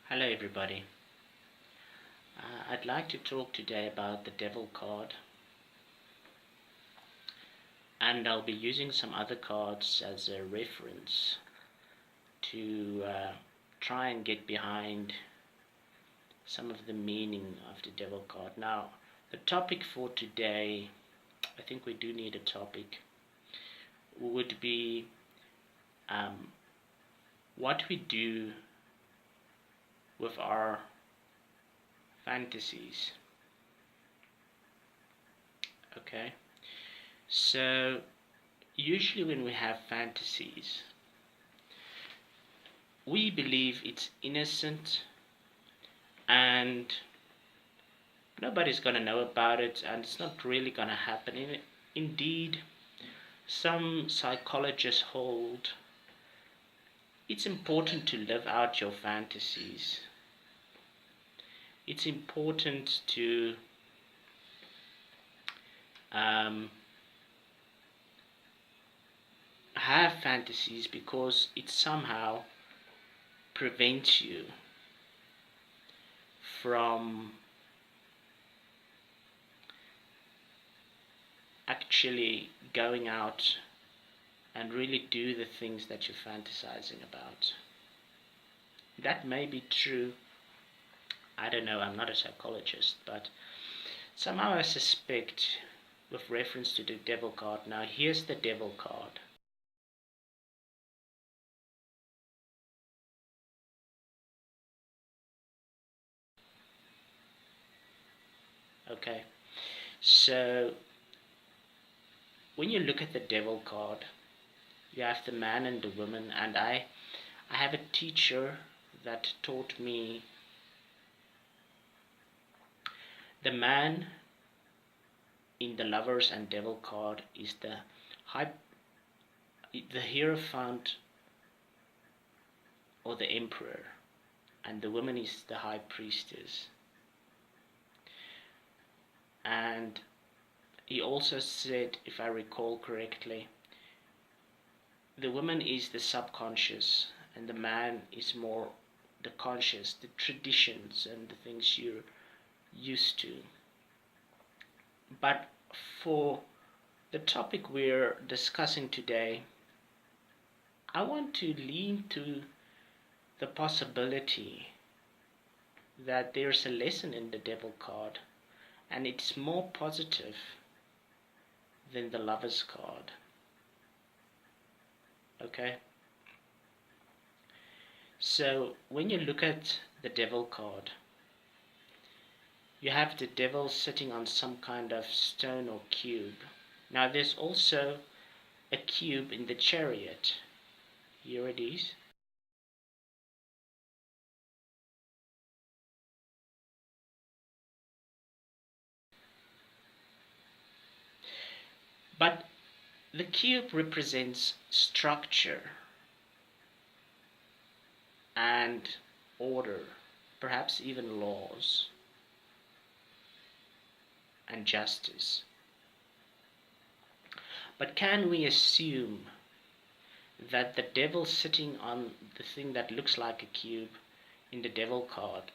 Hello everybody. I'd like to talk today about the Devil card, and I'll be using some other cards as a reference to try and get behind some of the meaning of the Devil card. Now, the topic for today, I think we do need a topic, would be what we do with our fantasies. Okay, so usually when we have fantasies, we believe it's innocent and nobody's gonna know about it and it's not really gonna happen. Indeed, some psychologists hold it's important to live out your fantasies. It's important to have fantasies because it somehow prevents you from actually going out and really do the things that you're fantasizing about. That may be true. I don't know, I'm not a psychologist, but somehow I suspect, with reference to the Devil card, now here's the Devil card. Okay, so when you look at the Devil card, you have the man and the woman, and I have a teacher that taught me the man in the Lovers and Devil card is the Hierophant or the Emperor, and the woman is the High Priestess. And he also said, if I recall correctly, the woman is the subconscious and the man is more the conscious, the traditions and the things you're used to. But for the topic we're discussing today, I want to lean to the possibility that there's a lesson in the Devil card and it's more positive than the Lover's card. Okay? So when you look at the Devil card, you have the devil sitting on some kind of stone or cube. Now there's also a cube in the Chariot. Here it is. But the cube represents structure and order, perhaps even laws and justice. But can we assume that the devil sitting on the thing that looks like a cube in the Devil card,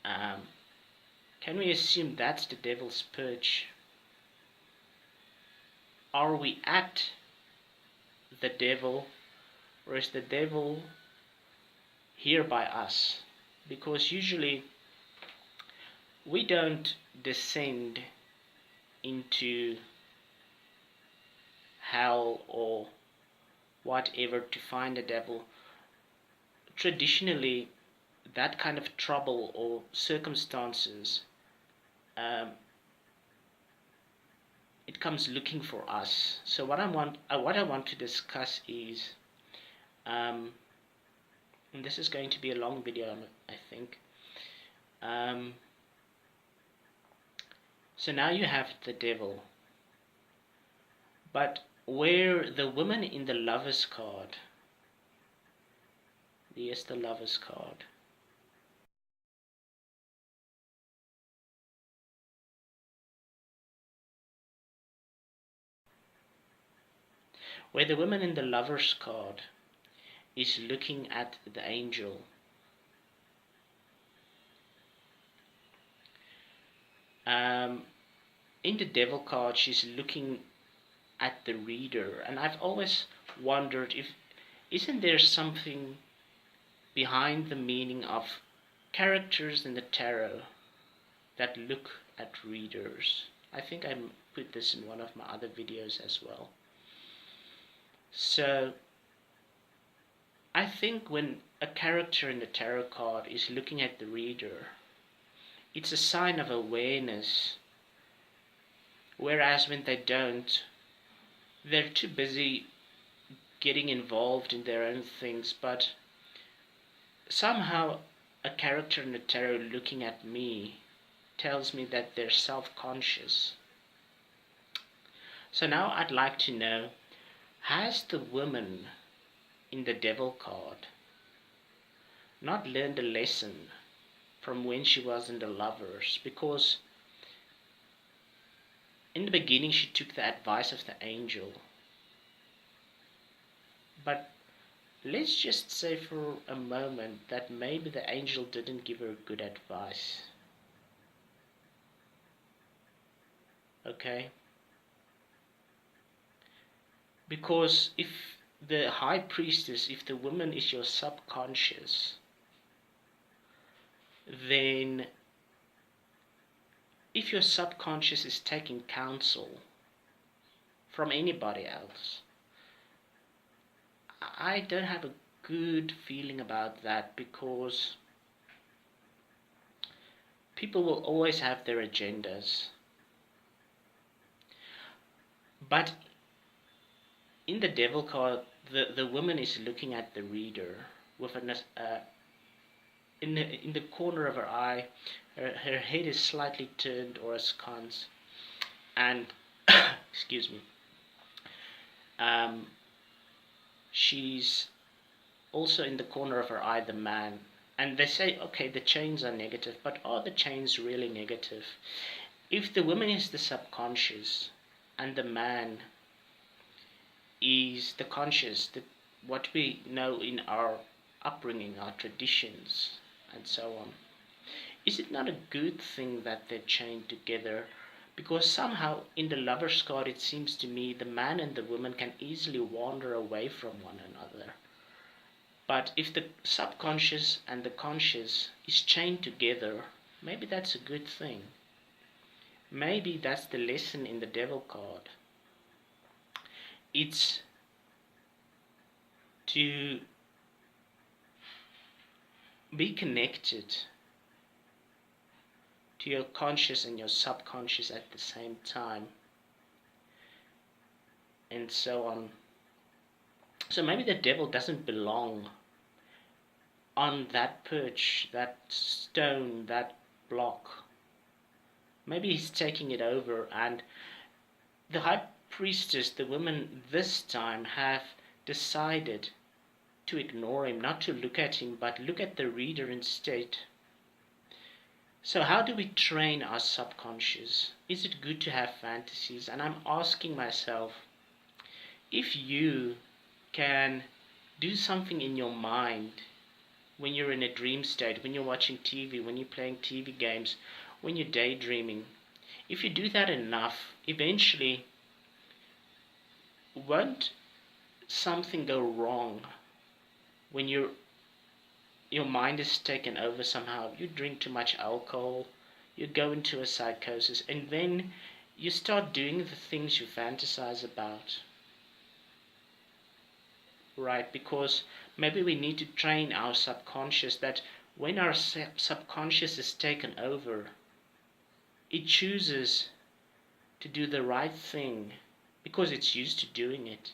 can we assume that's the devil's perch? Are we at the devil, or is the devil here by us? Because usually we don't descend into hell or whatever to find the devil. Traditionally, that kind of trouble or circumstances, it comes looking for us. So what I want to discuss is, and this is going to be a long video, I think. So now you have the devil, but where the woman in the Lover's card, there's the Lover's card. Where the woman in the Lover's card is looking at the angel, Um, in the devil card, she's looking at the reader, and I've always wondered if isn't there something behind the meaning of characters in the tarot that look at readers. I think I put this in one of my other videos as well. So I think when a character in the tarot card is looking at the reader, it's a sign of awareness. Whereas when they don't, they're too busy getting involved in their own things. But somehow a character in the tarot looking at me tells me that they're self-conscious. So now I'd like to know, has the woman in the devil card not learned a lesson from when she was in the lovers? Because in the beginning she took the advice of the angel. But let's just say for a moment that maybe the angel didn't give her good advice. Okay? Because if the high priestess, if the woman is your subconscious, then if your subconscious is taking counsel from anybody else, I don't have a good feeling about that, because people will always have their agendas. But in the devil card, the woman is looking at the reader with in the corner of her eye, her head is slightly turned or askance, and excuse me, she's also in the corner of her eye the man. And they say, okay, the chains are negative, but are the chains really negative? If the woman is the subconscious and the man is the conscious, what we know in our upbringing, our traditions, and so on, is it not a good thing that they're chained together? Because somehow in the lover's card it seems to me the man and the woman can easily wander away from one another. But if the subconscious and the conscious is chained together, maybe that's a good thing. Maybe that's the lesson in the devil card. It's to be connected to your conscious and your subconscious at the same time, and so on. So maybe the devil doesn't belong on that perch, that stone, that block. Maybe he's taking it over, and the high priestess, the women this time, have decided to ignore him, not to look at him, but look at the reader instead. So how do we train our subconscious? Is it good to have fantasies? And I'm asking myself, if you can do something in your mind when you're in a dream state, when you're watching TV, when you're playing TV games, when you're daydreaming, if you do that enough, eventually won't something go wrong when your mind is taken over somehow? You drink too much alcohol, you go into a psychosis, and then you start doing the things you fantasize about. Right? Because maybe we need to train our subconscious that when our subconscious is taken over, it chooses to do the right thing because it's used to doing it.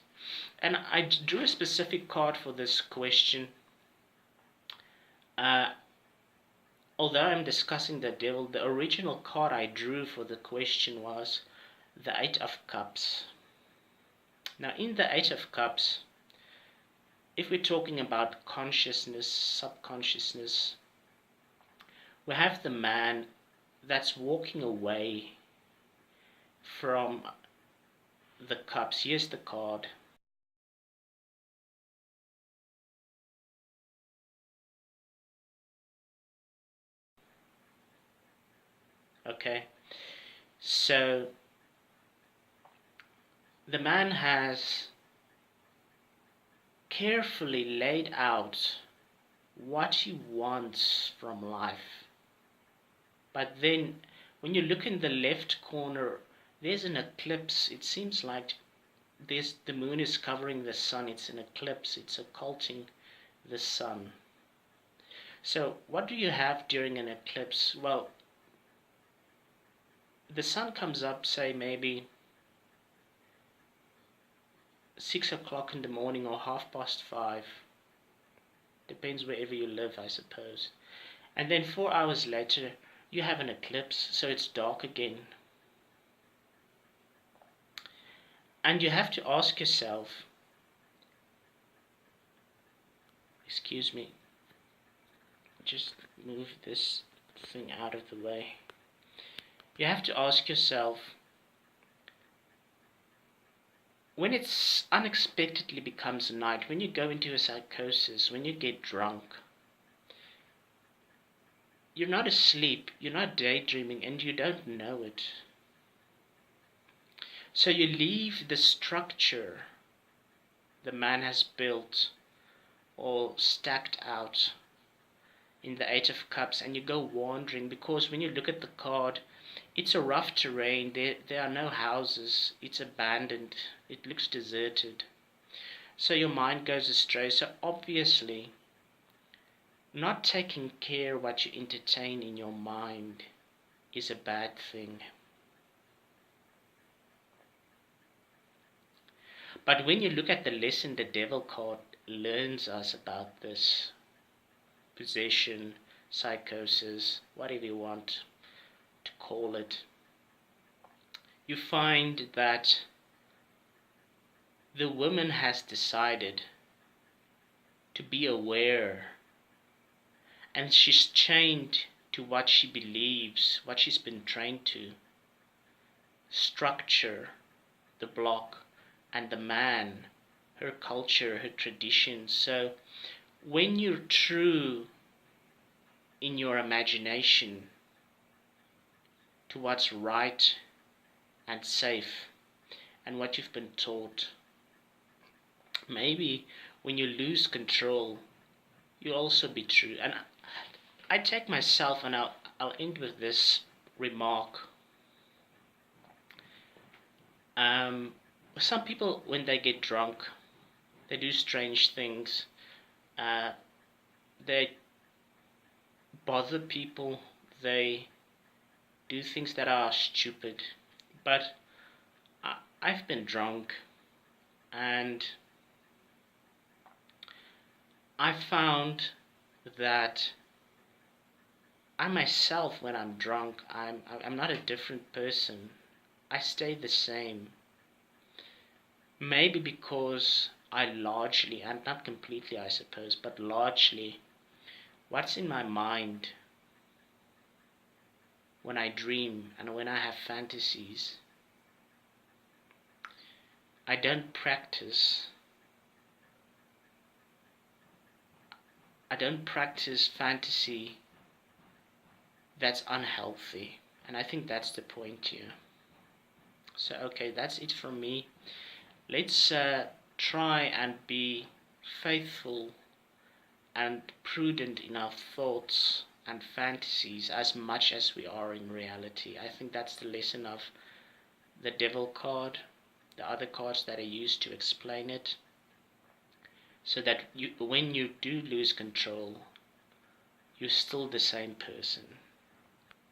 And I drew a specific card for this question. Although I'm discussing the devil, the original card I drew for the question was the Eight of Cups. Now in the Eight of Cups, if we're talking about consciousness, subconsciousness, we have the man that's walking away from the cups. Here's the card. Okay. So the man has carefully laid out what he wants from life. But then when you look in the left corner, there's an eclipse. It seems like the moon is covering the sun. It's an eclipse. It's occulting the sun. So what do you have during an eclipse? Well, the sun comes up, say maybe 6 o'clock in the morning or 5:30. Depends wherever you live, I suppose. And then 4 hours later, you have an eclipse, so it's dark again. And you have to ask yourself, excuse me, just move this thing out of the way. You have to ask yourself, when it unexpectedly becomes night, when you go into a psychosis, when you get drunk, you're not asleep, you're not daydreaming, and you don't know it. So you leave the structure the man has built all stacked out in the Eight of Cups, and you go wandering, because when you look at the card, it's a rough terrain, there are no houses, it's abandoned, it looks deserted. So your mind goes astray. So obviously, not taking care what you entertain in your mind is a bad thing. But when you look at the lesson the devil card learns us about this possession, psychosis, whatever you want to call it, you find that the woman has decided to be aware, and she's chained to what she believes, what she's been trained to. Structure, the block, and the man, her culture, her traditions. So when you're true in your imagination to what's right and safe and what you've been taught, maybe when you lose control, you'll also be true. And I take myself, and I'll end with this remark. Some people, when they get drunk, they do strange things. They bother people. They do things that are stupid. But I've been drunk, and I found that I myself, when I'm drunk, I'm not a different person. I stay the same. Maybe because I largely, and not completely I suppose, but largely, what's in my mind when I dream and when I have fantasies, I don't practice fantasy that's unhealthy. And I think that's the point here. So okay, that's it from me. Let's try and be faithful and prudent in our thoughts and fantasies as much as we are in reality. I think that's the lesson of the devil card, the other cards that are used to explain it, so that when you do lose control, you're still the same person.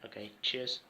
Okay, cheers.